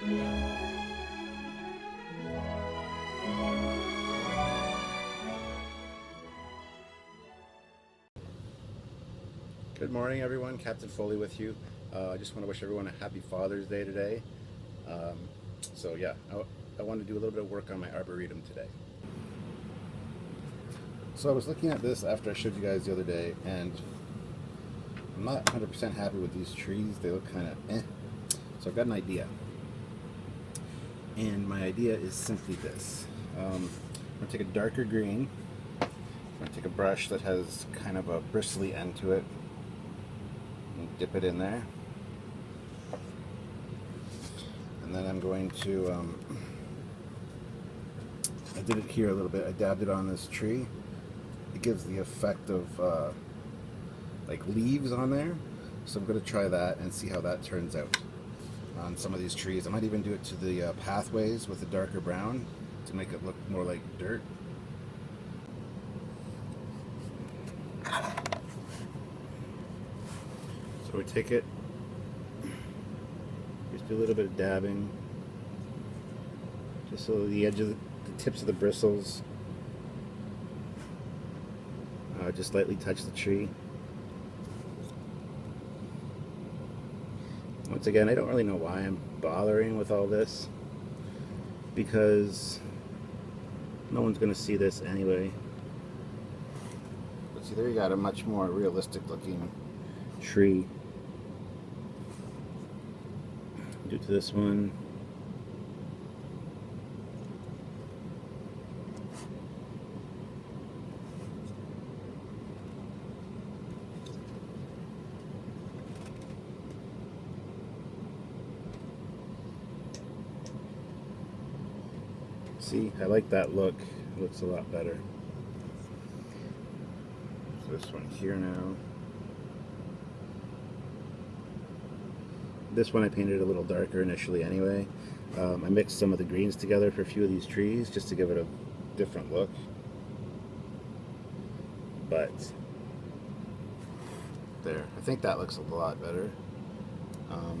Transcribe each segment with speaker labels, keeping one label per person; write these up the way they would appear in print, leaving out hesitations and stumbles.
Speaker 1: Good morning, everyone. Captain Foley with you. I just want to wish everyone a happy Father's Day today. Um, so yeah, I want to do a little bit of work on my Arboretum today. So I was looking at this after I showed you guys the other day, and I'm not 100% happy with these trees. They look kind of eh. So I've got an idea. And my idea is simply this. I'm going to take a darker green. I'm going to take a brush that has kind of a bristly end to it. Dip it in there, and then I'm going to I did it here a little bit. I dabbed it on this tree. It gives the effect of like leaves on there, so I'm going to try that and see how that turns out on some of these trees. I might even do it to the pathways with a darker brown to make it look more like dirt. So we take it, just do a little bit of dabbing, just so the edge of the tips of the bristles just lightly touch the tree. Once again, I don't really know why I'm bothering with all this, because no one's going to see this anyway. But see, there you got a much more realistic looking tree. Do to this one. See, I like that look. It looks a lot better. So this one here now. This one I painted a little darker initially anyway. I mixed some of the greens together for a few of these trees just to give it a different look. But there, I think that looks a lot better. I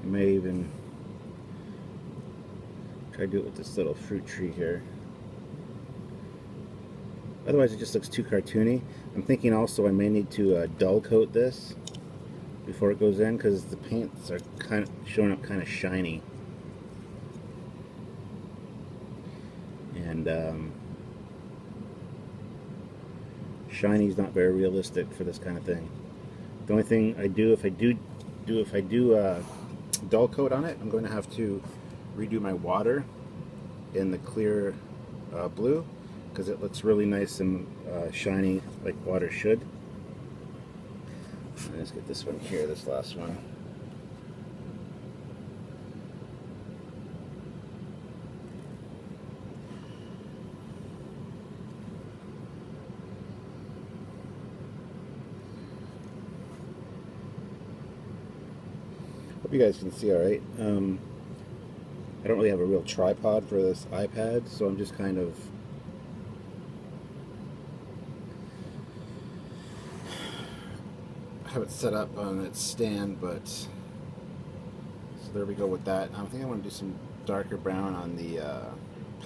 Speaker 1: may even try to do it with this little fruit tree here. Otherwise it just looks too cartoony. I'm thinking also I may need to dull coat this before it goes in, because the paints are kind of showing up kind of shiny, and shiny is not very realistic for this kind of thing. The only thing I do if I do dull coat on it, I'm going to have to redo my water in the clear blue, because it looks really nice and shiny like water should. Let's get this one here, this last one. Hope you guys can see all right. I don't really have a real tripod for this iPad, so I'm just kind of have it set up on its stand, but so there we go with that. I think I want to do some darker brown on the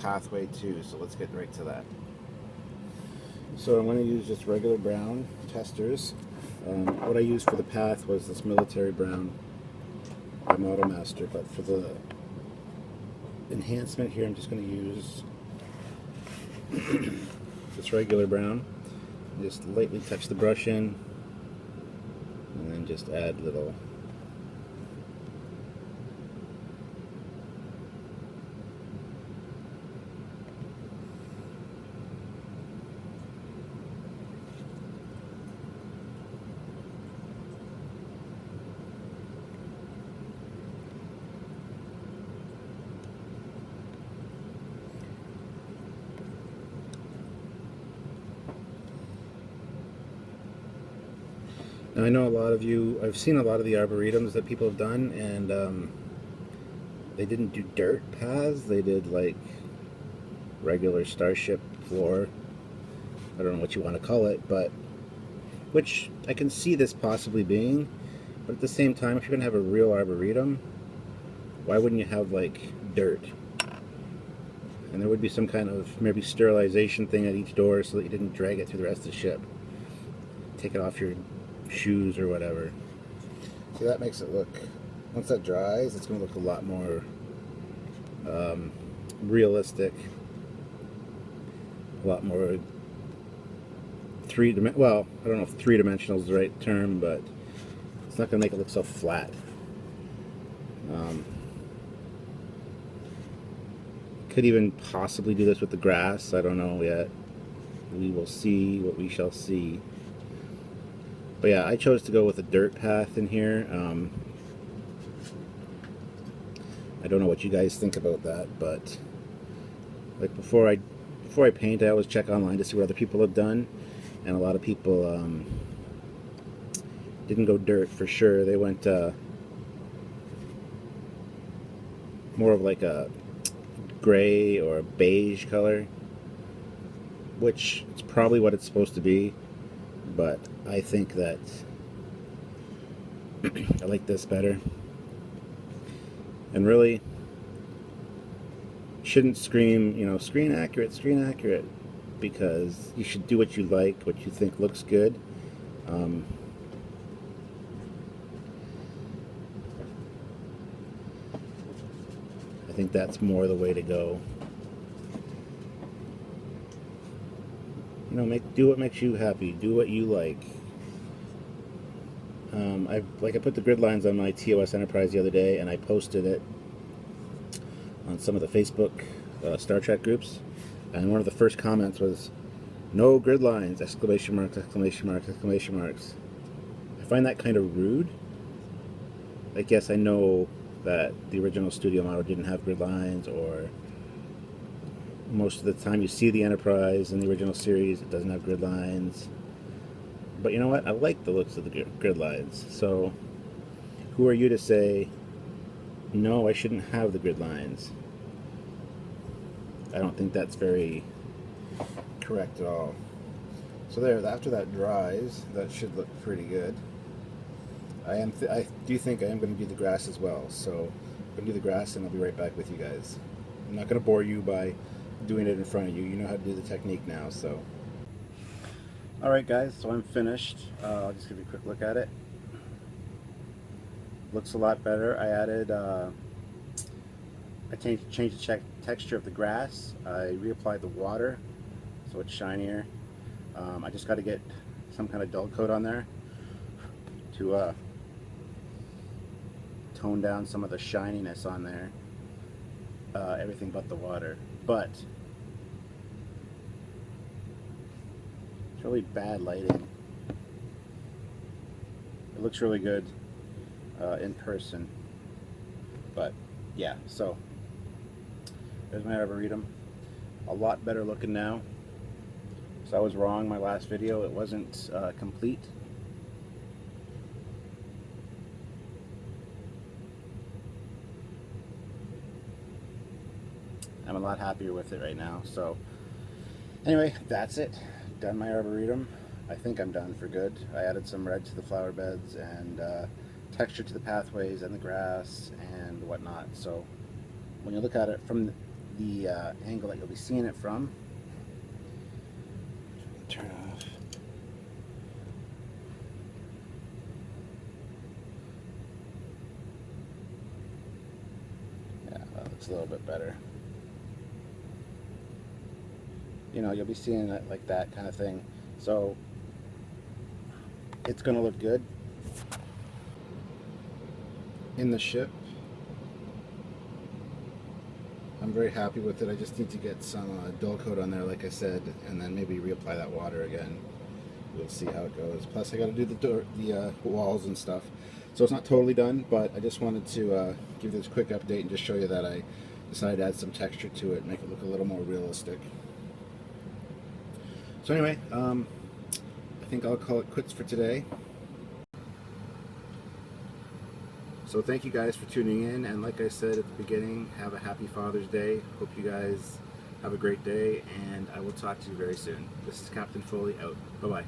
Speaker 1: pathway too, so let's get right to that. So I'm going to use just regular brown testers. What I used for the path was this military brown by Model Master, but for the enhancement here I'm just going to use this regular brown. Just lightly touch the brush in, and then just add little Now I know a lot of you, I've seen a lot of the arboretums that people have done, and they didn't do dirt paths, they did like regular starship floor. I don't know what you want to call it, but which I can see this possibly being, but at the same time, if you're going to have a real arboretum, why wouldn't you have like dirt? And there would be some kind of maybe sterilization thing at each door so that you didn't drag it through the rest of the ship. Take it off your shoes or whatever. See, that makes it look, once that dries, it's going to look a lot more realistic, a lot more well, I don't know if three-dimensional is the right term, but it's not going to make it look so flat. Could even possibly do this with the grass. I don't know yet. We will see what we shall see. But yeah, I chose to go with a dirt path in here. I don't know what you guys think about that, but like before I paint, I always check online to see what other people have done, and a lot of people didn't go dirt for sure. They went more of like a gray or a beige color, which is probably what it's supposed to be, but I think that I like this better. And really shouldn't scream, you know, screen accurate, because you should do what you like, what you think looks good. I think that's more the way to go. You know, do what makes you happy. Do what you like. I put the grid lines on my TOS Enterprise the other day, and I posted it on some of the Facebook Star Trek groups. And one of the first comments was, "No grid lines!" Exclamation marks! Exclamation marks! Exclamation marks! I find that kind of rude. Like, yes, I know that the original studio model didn't have grid lines, or most of the time you see the Enterprise in the original series, it doesn't have grid lines. But you know what? I like the looks of the grid lines. So who are you to say, no, I shouldn't have the grid lines? I don't think that's very correct at all. So there, after that dries, that should look pretty good. I do think I am going to do the grass as well. So I'm going to do the grass, and I'll be right back with you guys. I'm not going to bore you by doing it in front of you. You know how to do the technique now, so. Alright guys, so I'm finished. I'll just give you a quick look at it. Looks a lot better. I added, I changed the texture of the grass. I reapplied the water so it's shinier. I just got to get some kind of dull coat on there to tone down some of the shininess on there. Everything but the water. But it's really bad lighting. It looks really good in person. But yeah, so there's my Arboretum. A lot better looking now. So I was wrong, my last video, it wasn't complete. I'm a lot happier with it right now. So anyway, that's it. Done my Arboretum. I think I'm done for good. I added some red to the flower beds and texture to the pathways and the grass and whatnot. So when you look at it from the angle that you'll be seeing it from, turn off. Yeah, that looks a little bit better. You know, you'll be seeing it like that kind of thing. So it's going to look good in the ship. I'm very happy with it. I just need to get some dull coat on there, like I said, and then maybe reapply that water again. We'll see how it goes. Plus, I got to do the walls and stuff. So it's not totally done, but I just wanted to give this quick update and just show you that I decided to add some texture to it, make it look a little more realistic. So anyway, I think I'll call it quits for today. So thank you guys for tuning in, and like I said at the beginning, have a happy Father's Day. Hope you guys have a great day, and I will talk to you very soon. This is Captain Foley out. Bye-bye.